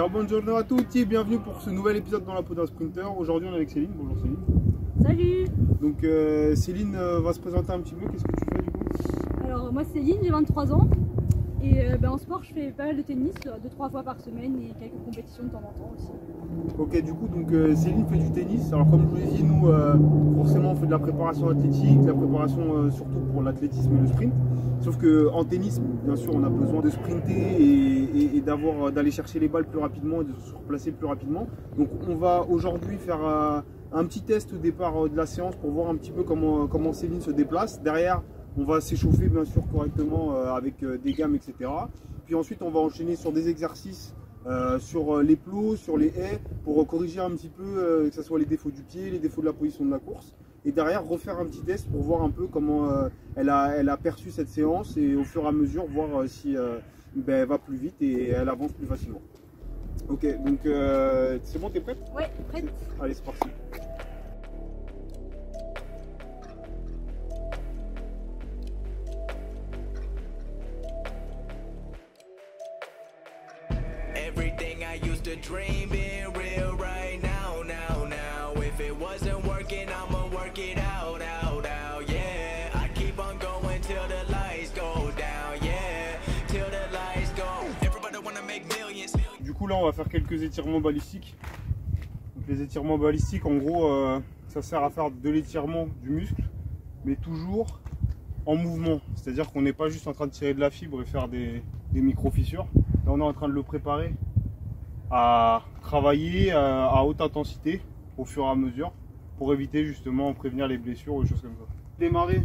Alors buongiorno à tutti et bienvenue pour ce nouvel épisode dans la peau d'un sprinter. Aujourd'hui on est avec Céline. Bonjour Céline. Salut. Donc Céline va se présenter un petit peu. Qu'est-ce que tu fais du coup? Alors moi c'est Céline, j'ai 23 ans et en sport je fais pas mal de tennis, 2-3 fois par semaine et quelques compétitions de temps en temps aussi. Ok, du coup donc Céline fait du tennis. Alors comme je vous l'ai dit, nous forcément on fait de la préparation athlétique, de la préparation surtout pour l'athlétisme et le sprint. Sauf qu'en tennis, bien sûr, on a besoin de sprinter et d'aller chercher les balles plus rapidement et de se replacer plus rapidement. Donc on va aujourd'hui faire un petit test au départ de la séance pour voir un petit peu comment Céline se déplace. Derrière, on va s'échauffer bien sûr correctement avec des gammes, etc. Puis ensuite, on va enchaîner sur des exercices sur les plots, sur les haies, pour corriger un petit peu, que ce soit les défauts du pied, les défauts de la position de la course. Et derrière, refaire un petit test pour voir un peu comment elle a perçu cette séance et au fur et à mesure, voir si elle va plus vite et elle avance plus facilement. Ok, donc c'est bon, t'es prête? Ouais, prête. Allez, c'est parti. Everything I used to dream being real right now, now. If it wasn't working, I'ma work it out, yeah. I keep on going till the lights go down, yeah. Till the lights go. Everybody wanna make millions. Du coup, là, on va faire quelques étirements balistiques. Donc, les étirements balistiques, en gros, ça sert à faire de l'étirement du muscle, mais toujours en mouvement. C'est-à-dire qu'on n'est pas juste en train de tirer de la fibre et faire des micro-fissures. Là, on est en train de le préparer à travailler à haute intensité au fur et à mesure pour éviter justement prévenir les blessures ou des choses comme ça. Démarrer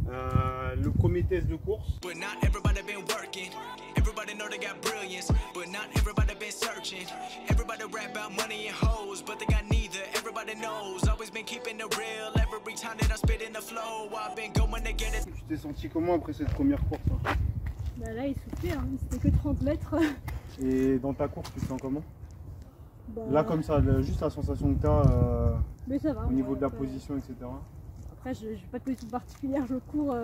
le premier test de course. But not everybody been working. Everybody know they got brilliance, but not everybody been searching. Everybody rap about money and hoes, but they got neither. Everybody knows, always been keeping it real. Every time that I spit in the flow, I've been going to get it. Tu t'es senti comment après cette première course hein? Bah là il soufflait, hein. C'était que 30 mètres. Et dans ta course, tu te sens comment? Bah, Là comme ça, juste la sensation que tu as mais ça va, au niveau ouais, de la après, position, etc. Après je n'ai pas de position particulière, je cours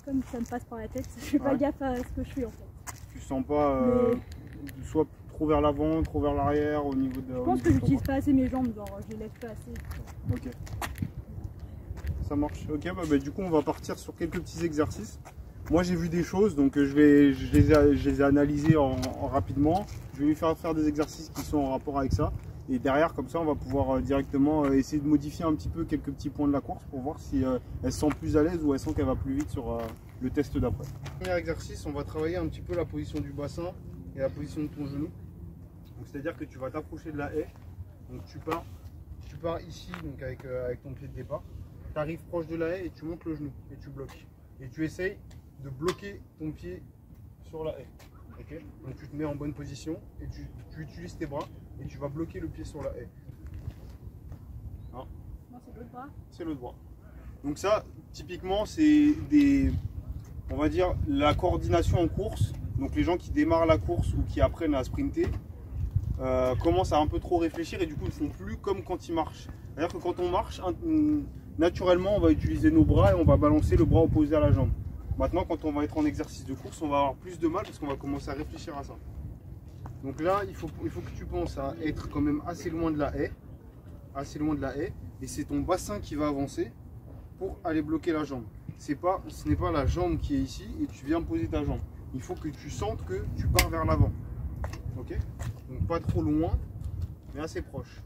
comme ça me passe par la tête. Je fais pas gaffe à ce que je fais en fait. Tu sens pas soit trop vers l'avant, trop vers l'arrière au niveau de... Je pense que j'utilise pas assez mes jambes, genre je les lève pas assez. Ok. Ça marche. Ok, bah, du coup on va partir sur quelques petits exercices. Moi j'ai vu des choses, donc je les ai analysées rapidement. Je vais lui faire des exercices qui sont en rapport avec ça. Et derrière, comme ça, on va pouvoir directement essayer de modifier un petit peu quelques petits points de la course pour voir si elle se sent plus à l'aise ou elle sent qu'elle va plus vite sur le test d'après. Premier exercice, on va travailler un petit peu la position du bassin et la position de ton genou. C'est-à-dire que tu vas t'approcher de la haie. Donc tu pars ici donc avec ton pied de départ. Tu arrives proche de la haie et tu montes le genou et tu bloques. Et tu essayes de bloquer ton pied sur la haie. Okay, donc tu te mets en bonne position et tu utilises tes bras et tu vas bloquer le pied sur la haie. Hein? Non, c'est l'autre bras. C'est l'autre bras. Donc ça, typiquement, c'est on va dire, la coordination en course. Donc les gens qui démarrent la course ou qui apprennent à sprinter commencent à un peu trop réfléchir et du coup ne font plus comme quand ils marchent. C'est-à-dire que quand on marche, naturellement, on va utiliser nos bras et on va balancer le bras opposé à la jambe. Maintenant, quand on va être en exercice de course, on va avoir plus de mal parce qu'on va commencer à réfléchir à ça. Donc là, il faut que tu penses à être quand même assez loin de la haie. Et c'est ton bassin qui va avancer pour aller bloquer la jambe. Ce n'est pas la jambe qui est ici et tu viens poser ta jambe. Il faut que tu sentes que tu pars vers l'avant. Ok? Donc pas trop loin, mais assez proche.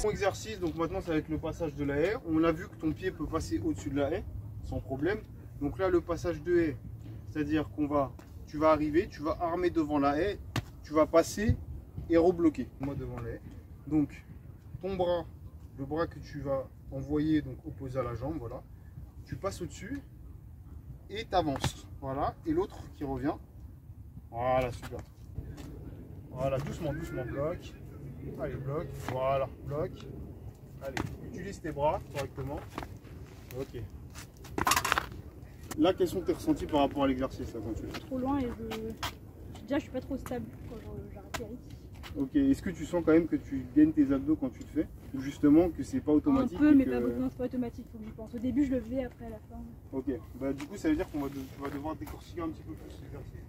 Bon exercice, donc maintenant ça va être le passage de la haie. On a vu que ton pied peut passer au-dessus de la haie sans problème. Donc là le passage de haie, c'est-à-dire tu vas arriver, tu vas armer devant la haie, tu vas passer et rebloquer. Moi devant la haie. Donc ton bras, le bras que tu vas envoyer donc opposé à la jambe, voilà. Tu passes au-dessus et tu avances. Voilà. Et l'autre qui revient. Voilà, super. Voilà, doucement, bloc. Allez, bloc. Voilà, bloc. Allez, utilise tes bras correctement. Ok. Là, quels sont tes ressentis par rapport à l'exercice quand tu fais? Trop loin et déjà je suis pas trop stable quand j'atterris. Ok, est-ce que tu sens quand même que tu gagnes tes abdos quand tu le fais? Ou justement que c'est pas automatique? Un peu, mais pas beaucoup, non, c'est pas automatique, faut que j'y pense. Au début, je le faisais, après à la fin. Ok, bah du coup ça veut dire qu'on va, tu vas devoir décortiquer un petit peu plus l'exercice.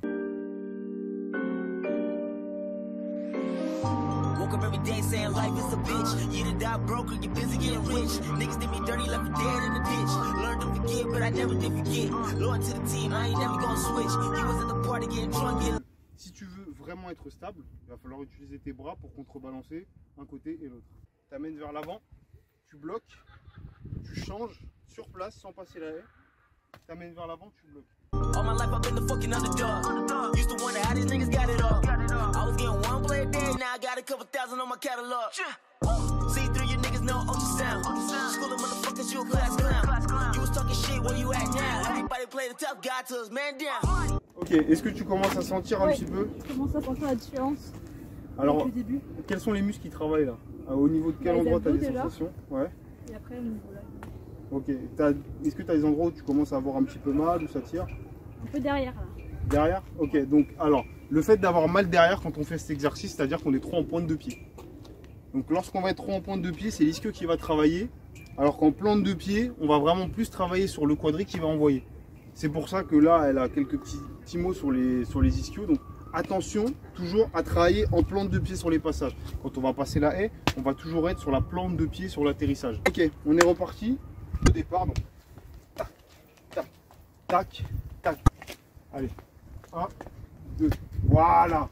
Woke up every day saying life is a bitch. You done died broke or you busy getting rich. Niggas did me dirty, left me dead in the ditch. Learned to forget, but I never did forget. Loyal to the team, I ain't never gonna switch. You was at the party getting drunk, getting... Si tu veux vraiment être stable, il va falloir utiliser tes bras pour contrebalancer un côté et l'autre. Tu amènes vers l'avant, tu bloques, tu changes sur place sans passer la haie. Tu amènes vers l'avant, tu bloques. All my life I've been the fucking underdog. Used to wonder how these niggas got it all. I was getting one play a day, now I got a couple thousand on my catalog. See through your niggas know ultrasound. School of motherfuckers, you a class clown. You was talking shit, where you at now? Everybody play the tough guy till his man down. Ok, est-ce que tu commences à sentir un petit peu? Je commence à sentir la différence. Alors, au début. Quels sont les muscles qui travaillent là? Au niveau de quel endroit tu as des déjà. sensations? Ouais. Et après, au niveau là. Ok, est-ce que tu as des endroits où tu commences à avoir un petit peu mal, où ça tire? Un peu derrière là. Derrière? Ok, donc alors, le fait d'avoir mal derrière quand on fait cet exercice, c'est-à-dire qu'on est trop en pointe de pied. Donc lorsqu'on va être trop en pointe de pied, c'est l'ischio qui va travailler, alors qu'en plante de pied, on va vraiment plus travailler sur le quadri qui va envoyer. C'est pour ça que là, elle a quelques petits mots sur les ischios. Donc attention, toujours à travailler en plante de pied sur les passages. Quand on va passer la haie, on va toujours être sur la plante de pied sur l'atterrissage. Ok, on est reparti. Au départ, donc tac, tac, tac, tac. Allez, 1, 2, voilà.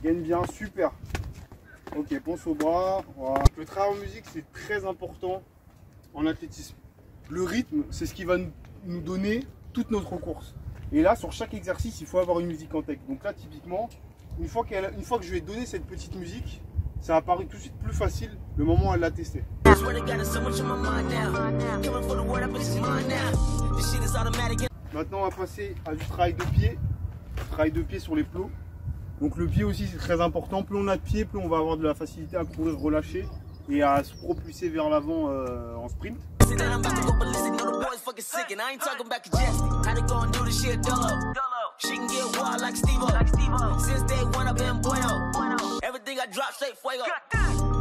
Gagne bien, super. Ok, pense au bras. Voilà. Le travail en musique, c'est très important en athlétisme. Le rythme, c'est ce qui va nous donner toute notre course. Et là, sur chaque exercice, il faut avoir une musique en tête. Donc là, typiquement, une fois que je lui ai donné cette petite musique, ça a paru tout de suite plus facile le moment où elle l'a testé. Maintenant, on va passer à du travail de pied. Travail de pied sur les plots. Donc le pied aussi, c'est très important. Plus on a de pied, plus on va avoir de la facilité à courir relâché et à se propulser vers l'avant en sprint. She can get wild like Steve-O. Since day one I've been bueno. Everything I drop straight fuego.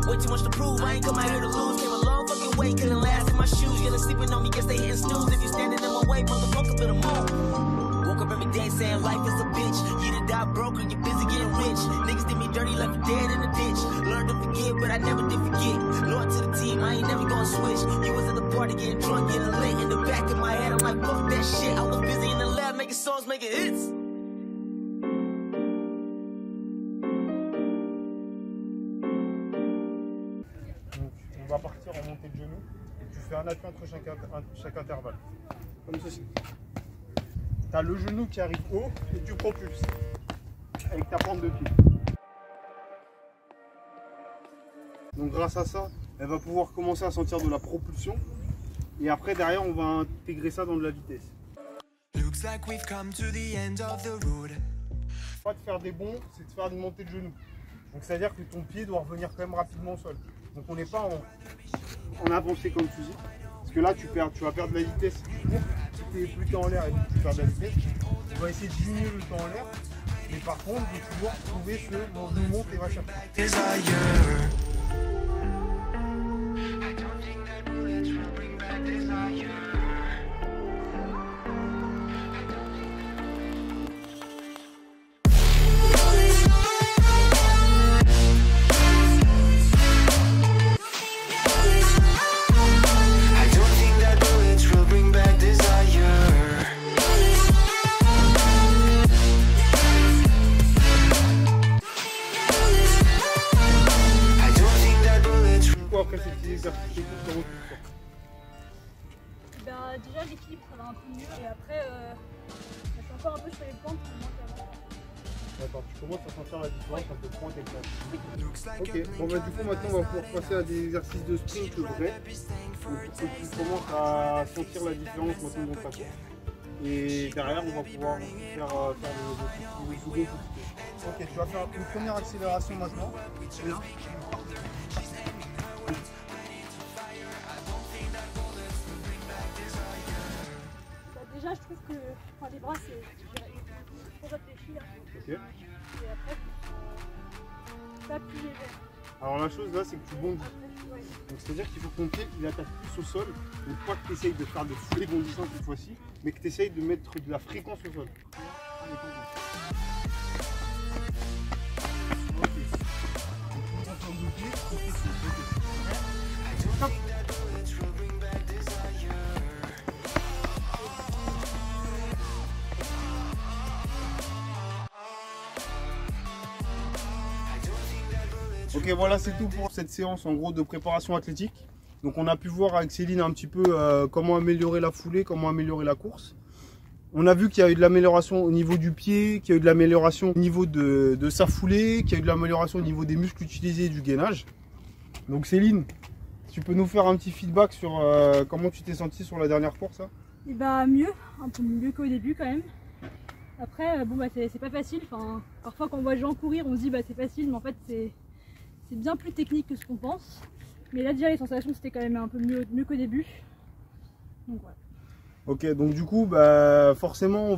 Way too much to prove, I ain't come out here to lose. Came a long fucking way, couldn't last in my shoes. Getting sleeping on me, guess they hitting snooze. If you standing in my way, motherfucker better move. Woke up every day saying life is a bitch. You done died broke or you busy getting rich. Niggas did me dirty, left me dead in the ditch. Learned to forget, but I never did forget. Loyal to the team, I ain't never gonna switch. You was at the party getting drunk, getting lit. In the back of my head, I'm like, fuck that shit. I was busy in the lab making songs, making hits. On va partir en montée de genoux et tu fais un appui entre chaque intervalle. Comme ceci. Tu as le genou qui arrive haut et tu propulses avec ta pente de pied. Donc grâce à ça, elle va pouvoir commencer à sentir de la propulsion et après derrière on va intégrer ça dans de la vitesse. Looks like we've come to the end of the road. Pas de faire des bonds, c'est de faire une montée de genoux. Donc c'est à dire que ton pied doit revenir quand même rapidement au sol. Donc on n'est pas en avancée comme tu dis. Parce que là tu vas perdre de la vitesse si tu cours. Si tu es plus temps en l'air et que tu perds de la vitesse, tu vas essayer de diminuer le temps en l'air. Mais par contre, il faut toujours trouver ce mouvement et va chercher. Après ces petits exercices techniques, déjà l'équilibre ça va un peu mieux et après ça fait encore un peu sur les pentes moins qu'avant. D'accord, tu commences à sentir la différence entre pointe et plante. Ok, bon bah du coup maintenant on va pouvoir passer à des exercices de sprint vrai. Donc tu commences à sentir la différence maintenant dans ta course. Et derrière on va pouvoir faire le second. Ok, tu vas faire une première accélération maintenant. Déjà, je trouve que les bras, c'est trop réfléchi. Là. Ok. Et après, pas plus légère. Alors la chose là, c'est que tu bondis. Ouais. Donc c'est-à-dire qu'il faut que ton pied il attaque plus au sol. Donc pas que tu essayes de faire des foulées bondissantes cette fois-ci, mais que tu essayes de mettre de la fréquence au sol. Ok, voilà, c'est tout pour cette séance en gros de préparation athlétique. Donc on a pu voir avec Céline un petit peu comment améliorer la foulée, comment améliorer la course. On a vu qu'il y a eu de l'amélioration au niveau du pied, qu'il y a eu de l'amélioration au niveau de sa foulée, qu'il y a eu de l'amélioration au niveau des muscles utilisés et du gainage. Donc Céline, tu peux nous faire un petit feedback sur comment tu t'es sentie sur la dernière course là? Et bah mieux, un peu mieux qu'au début quand même. Après, bon bah c'est pas facile. Enfin, parfois quand on voit les gens courir, on se dit bah c'est facile, mais en fait c'est bien plus technique que ce qu'on pense. Mais là déjà les sensations c'était quand même un peu mieux qu'au début. Donc voilà. Ok, donc du coup, bah, forcément,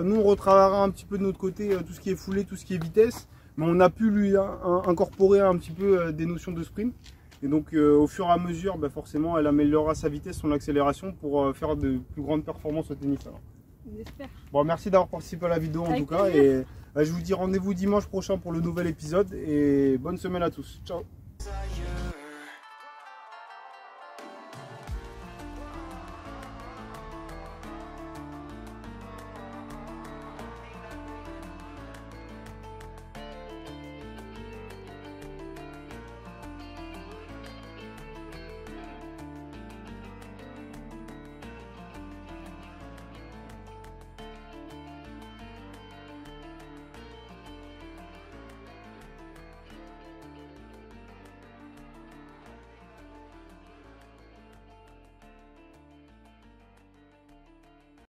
nous on retravaillera un petit peu de notre côté tout ce qui est foulée, tout ce qui est vitesse, mais on a pu lui incorporer un petit peu des notions de sprint. Et donc au fur et à mesure, bah, forcément, elle améliorera sa vitesse, son accélération pour faire de plus grandes performances au tennis. Alors. On espère. Bon, merci d'avoir participé à la vidéo en Avec tout cas, plaisir. et je vous dis rendez-vous dimanche prochain pour le nouvel épisode, et bonne semaine à tous. Ciao.